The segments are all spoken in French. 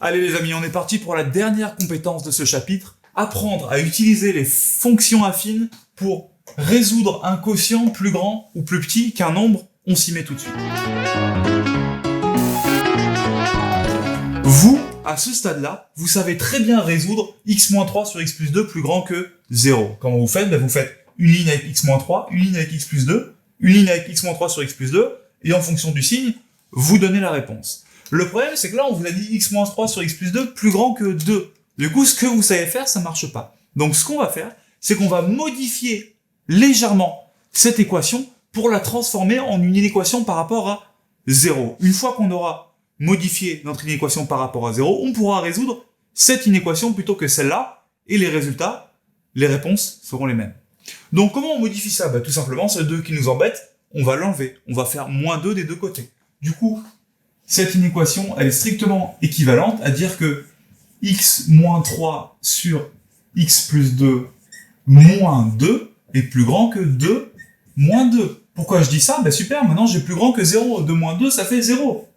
Allez les amis, on est parti pour la dernière compétence de ce chapitre. Apprendre à utiliser les fonctions affines pour résoudre un quotient plus grand ou plus petit qu'un nombre. On s'y met tout de suite. Vous, à ce stade-là, vous savez très bien résoudre x-3 sur x plus 2 plus grand que 0. Comment vous faites? Vous faites une ligne avec x-3, une ligne avec x plus 2, une ligne avec x-3 sur x plus 2, et en fonction du signe, vous donnez la réponse. Le problème, c'est que là, on vous a dit x-3 sur x plus 2 plus grand que 2. Du coup, ce que vous savez faire, ça marche pas. Donc, ce qu'on va faire, c'est qu'on va modifier légèrement cette équation pour la transformer en une inéquation par rapport à 0. Une fois qu'on aura modifié notre inéquation par rapport à 0, on pourra résoudre cette inéquation plutôt que celle-là, et les résultats, les réponses seront les mêmes. Donc, comment on modifie ça? Tout simplement, ce 2 qui nous embête, on va l'enlever. On va faire moins 2 des deux côtés. Du coup, cette inéquation, elle est strictement équivalente à dire que x-3 sur x plus 2 moins 2 est plus grand que 2 moins 2. Pourquoi je dis ça? Super, maintenant j'ai plus grand que 0. 2 moins 2, ça fait 0.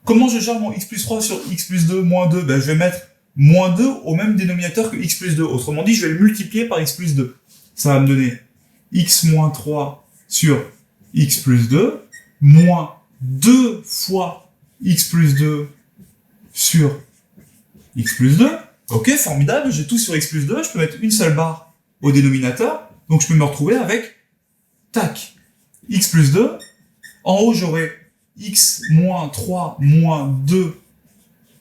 Comment je gère mon x plus 3 sur x plus 2 moins 2? Je vais mettre moins 2 au même dénominateur que x plus 2. Autrement dit, je vais le multiplier par x plus 2. Ça va me donner x moins 3 sur x plus 2 moins 2 fois x plus 2 sur x plus 2. Ok, formidable, j'ai tout sur x plus 2, je peux mettre une seule barre au dénominateur, donc je peux me retrouver avec, tac, x plus 2. En haut, j'aurai x moins 3 moins 2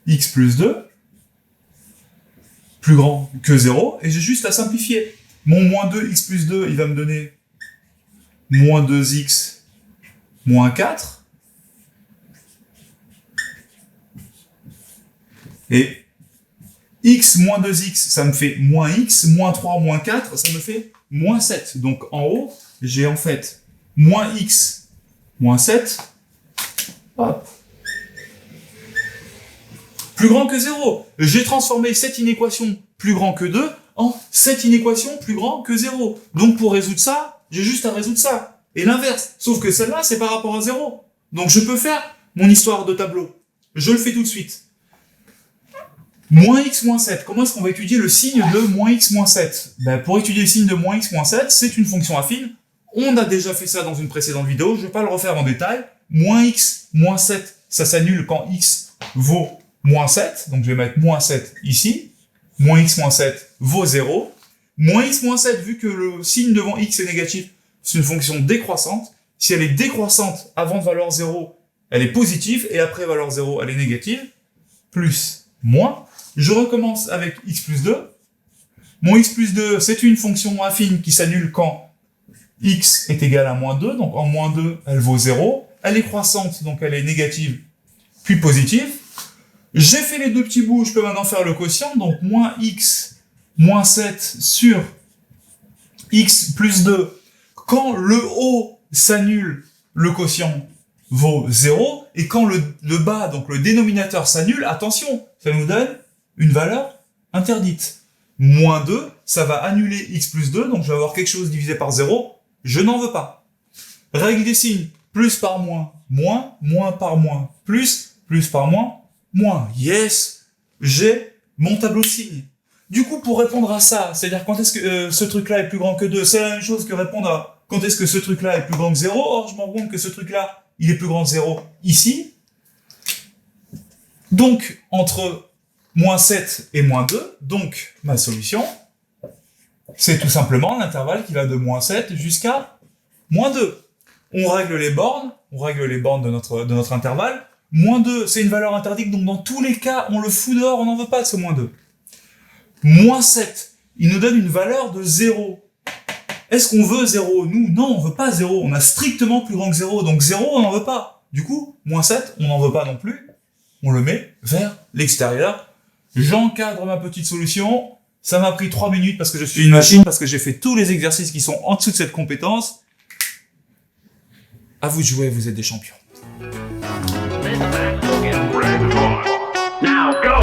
x plus 2, plus grand que 0, et j'ai juste à simplifier. Mon moins 2 x plus 2, il va me donner moins 2x moins 4. Et x moins 2x, ça me fait moins x, moins 3, moins 4, ça me fait moins 7. Donc en haut, j'ai en fait moins x, moins 7, hop, plus grand que 0. J'ai transformé cette inéquation plus grand que 2 en cette inéquation plus grand que 0. Donc pour résoudre ça, j'ai juste à résoudre ça. Et l'inverse, sauf que celle-là, c'est par rapport à 0. Donc je peux faire mon histoire de tableau. Je le fais tout de suite. Moins x moins 7. Comment est-ce qu'on va étudier le signe de moins x moins 7? Pour étudier le signe de moins x moins 7, c'est une fonction affine. On a déjà fait ça dans une précédente vidéo, je ne vais pas le refaire en détail. Moins x moins 7, ça s'annule quand x vaut moins 7. Donc je vais mettre moins 7 ici. Moins x moins 7 vaut 0. Moins x moins 7, vu que le signe devant x est négatif, c'est une fonction décroissante. Si elle est décroissante avant de valeur 0, elle est positive, et après valeur 0, elle est négative. Plus, moins. Je recommence avec x plus 2. Mon x plus 2, c'est une fonction affine qui s'annule quand x est égal à moins 2. Donc en moins 2, elle vaut 0. Elle est croissante, donc elle est négative, puis positive. J'ai fait les deux petits bouts, je peux maintenant faire le quotient. Donc moins x moins 7 sur x plus 2. Quand le haut s'annule, le quotient vaut 0. Et quand le bas, donc le dénominateur s'annule, attention, ça nous donne une valeur interdite. Moins 2, ça va annuler x plus 2, donc je vais avoir quelque chose divisé par 0, je n'en veux pas. Règle des signes, plus par moins, moins par moins, plus par moins, moins. Yes, j'ai mon tableau de signes. Du coup, pour répondre à ça, c'est-à-dire quand est-ce que ce truc-là est plus grand que 2, c'est la même chose que répondre à quand est-ce que ce truc-là est plus grand que 0, or je me rends compte que ce truc-là, il est plus grand que 0 ici. Donc, entre moins 7 et moins 2, donc ma solution, c'est tout simplement l'intervalle qui va de moins 7 jusqu'à moins 2. On règle les bornes de notre intervalle. Moins 2, c'est une valeur interdite, donc dans tous les cas, on le fout dehors, on n'en veut pas de ce moins 2. Moins 7, il nous donne une valeur de 0. Est-ce qu'on veut 0? Nous, non, on veut pas 0. On a strictement plus grand que 0, donc 0, on n'en veut pas. Du coup, moins 7, on n'en veut pas non plus. On le met vers l'extérieur. J'encadre ma petite solution. Ça m'a pris 3 minutes parce que je suis une machine, parce que j'ai fait tous les exercices qui sont en dessous de cette compétence. À vous de jouer, vous êtes des champions. Now go!